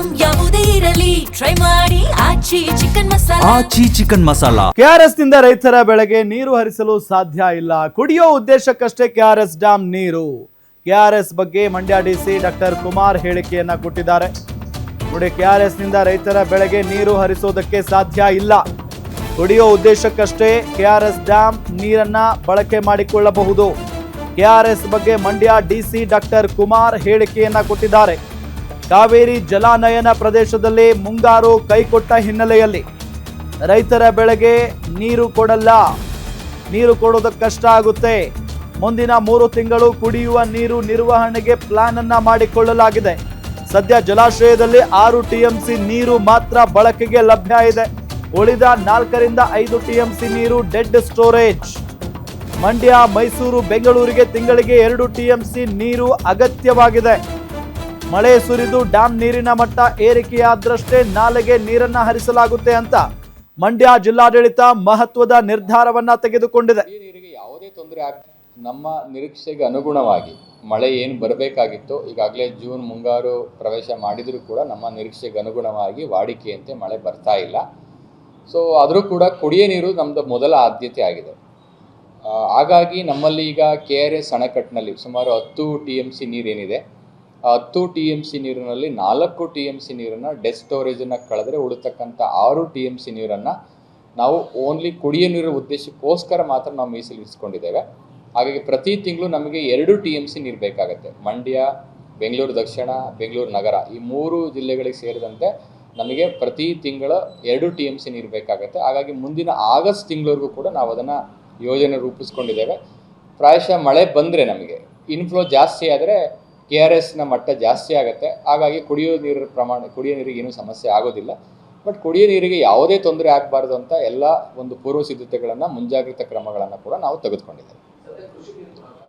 Item ಯಾವುದೇ ಇರಲಿ try ಮಾಡಿ ಆಚಿ ಚಿಕನ್ ಮಸಾಲಾ. ಕೆಆರ್ಎಸ್ ನಿಂದ ರೈತರ ಬೆಳೆಗೆ ನೀರು ಹರಿಸಲು ಸಾಧ್ಯ ಇಲ್ಲ. ಕುಡಿಯೋ ಉದ್ದೇಶಕ್ಕಷ್ಟೇ ಕೆಆರ್ಎಸ್ ಡ್ಯಾಂ ನೀರು. ಕೆಆರ್ಎಸ್ ಬಗ್ಗೆ ಮಂಡ್ಯ ಡಿಸಿ ಡಾಕ್ಟರ್ ಕುಮಾರ್ ಹೇಳಿಕೆಯನ್ನ ಕೊಟ್ಟಿದ್ದಾರೆ. ನೋಡಿ, ಕೆಆರ್ಎಸ್ ನಿಂದ ರೈತರ ಬೆಳೆಗೆ ನೀರು ಹರಿಸೋದಕ್ಕೆ ಸಾಧ್ಯ ಇಲ್ಲ. ಕುಡಿಯೋ ಉದ್ದೇಶಕ್ಕಷ್ಟೇ ಕೆಆರ್ಎಸ್ ಡ್ಯಾಂ ನೀರನ್ನ ಬಳಕೆ ಮಾಡಿಕೊಳ್ಳಬಹುದು. ಕೆಆರ್ಎಸ್ ಬಗ್ಗೆ ಮಂಡ್ಯ ಡಿಸಿ ಡಾಕ್ಟರ್ ಕುಮಾರ್ ಹೇಳಿಕೆಯನ್ನ ಕೊಟ್ಟಿದ್ದಾರೆ. ಕಾವೇರಿ ಜಲಾನಯನ ಪ್ರದೇಶದಲ್ಲಿ ಮುಂಗಾರು ಕೈಕೊಟ್ಟ ಹಿನ್ನೆಲೆಯಲ್ಲಿ ರೈತರ ಬೆಳೆಗೆ ನೀರು ಕೊಡಲ್ಲ. ನೀರು ಕೊಡೋದಕ್ಕೆ ಕಷ್ಟ ಆಗುತ್ತೆ. ಮುಂದಿನ 3 ತಿಂಗಳು ಕುಡಿಯುವ ನೀರು ನಿರ್ವಹಣೆಗೆ ಪ್ಲಾನ್ ಅನ್ನ ಮಾಡಿಕೊಳ್ಳಲಾಗಿದೆ. ಸದ್ಯ ಜಲಾಶಯದಲ್ಲಿ 6 ಟಿಎಂಸಿ ನೀರು ಮಾತ್ರ ಬಳಕೆಗೆ ಲಭ್ಯ ಇದೆ. ಉಳಿದ 4 ರಿಂದ 5 ಟಿಎಂಸಿ ನೀರು ಡೆಡ್ ಸ್ಟೋರೇಜ್. ಮಂಡ್ಯ, ಮೈಸೂರು, ಬೆಂಗಳೂರಿಗೆ ತಿಂಗಳಿಗೆ 2 ಟಿಎಂಸಿ ನೀರು ಅಗತ್ಯವಾಗಿದೆ. ಮಳೆ ಸುರಿದು ಡ್ಯಾಂ ನೀರಿನ ಮಟ್ಟ ಏರಿಕೆಯಾದಷ್ಟೇ ನಾಲೆಗೆ ನೀರನ್ನ ಹರಿಸಲಾಗುತ್ತೆ ಅಂತ ಮಂಡ್ಯ ಜಿಲ್ಲಾಡಳಿತ ಮಹತ್ವದ ನಿರ್ಧಾರವನ್ನ ತೆಗೆದುಕೊಂಡಿದೆ. ಈ ನೀರಿಗೆ ಯಾವುದೇ ತೊಂದರೆ ನಮ್ಮ ನಿರೀಕ್ಷೆಗೆ ಅನುಗುಣವಾಗಿ ಮಳೆ ಏನು ಬರಬೇಕಾಗಿತ್ತು, ಈಗಾಗಲೇ ಜೂನ್ ಮುಂಗಾರು ಪ್ರವೇಶ ಮಾಡಿದರೂ ಕೂಡ ನಮ್ಮ ನಿರೀಕ್ಷೆಗೆ ಅನುಗುಣವಾಗಿ ವಾಡಿಕೆಯಂತೆ ಮಳೆ ಬರ್ತಾ ಇಲ್ಲ. ಸೊ ಆದರೂ ಕೂಡ ಕುಡಿಯೋ ನೀರು ನಮ್ಮದು ಮೊದಲ ಆದ್ಯತೆ ಆಗಿದೆ. ಹಾಗಾಗಿ ನಮ್ಮಲ್ಲಿ ಈಗ KRS ಅಣೆಕಟ್ಟಿನಲ್ಲಿ ಸುಮಾರು 10 TMC ನೀರೇನಿದೆ, ಆ 10 TMC ನೀರಿನಲ್ಲಿ 4 TMC ನೀರನ್ನು ಡೆಡ್ ಸ್ಟೋರೇಜನ್ನು ಕಳೆದರೆ ಉಳಿತಕ್ಕಂಥ 6 TMC ನೀರನ್ನು ನಾವು ಓನ್ಲಿ ಕುಡಿಯೋ ನೀರು ಉದ್ದೇಶಕ್ಕೋಸ್ಕರ ಮಾತ್ರ ನಾವು ಮೀಸಲಿರಿಸ್ಕೊಂಡಿದ್ದೇವೆ. ಹಾಗಾಗಿ ಪ್ರತಿ ತಿಂಗಳು ನಮಗೆ 2 TMC ನೀರು ಬೇಕಾಗುತ್ತೆ. ಮಂಡ್ಯ, ಬೆಂಗಳೂರು ದಕ್ಷಿಣ, ಬೆಂಗಳೂರು ನಗರ ಈ 3 ಜಿಲ್ಲೆಗಳಿಗೆ ಸೇರಿದಂತೆ ನಮಗೆ ಪ್ರತಿ ತಿಂಗಳ 2 TMC ನೀರು ಬೇಕಾಗುತ್ತೆ. ಹಾಗಾಗಿ ಮುಂದಿನ ಆಗಸ್ಟ್ ತಿಂಗಳವರೆಗೂ ಕೂಡ ನಾವು ಅದನ್ನು ಯೋಜನೆ ರೂಪಿಸ್ಕೊಂಡಿದ್ದೇವೆ. ಪ್ರಾಯಶಃ ಮಳೆ ಬಂದರೆ ನಮಗೆ ಇನ್ಫ್ಲೋ ಜಾಸ್ತಿ ಆದರೆ KRSನ ಮಟ್ಟ ಜಾಸ್ತಿ ಆಗುತ್ತೆ. ಹಾಗಾಗಿ ಕುಡಿಯೋ ನೀರಿಗೆ ಏನೂ ಸಮಸ್ಯೆ ಆಗೋದಿಲ್ಲ. ಬಟ್ ಕುಡಿಯೋ ನೀರಿಗೆ ಯಾವುದೇ ತೊಂದರೆ ಆಗಬಾರ್ದು ಅಂತ ಎಲ್ಲ ಒಂದು ಪೂರ್ವ ಸಿದ್ಧತೆಗಳನ್ನು, ಮುಂಜಾಗ್ರತಾ ಕ್ರಮಗಳನ್ನು ಕೂಡ ನಾವು ತೆಗೆದುಕೊಂಡಿದ್ದೇವೆ.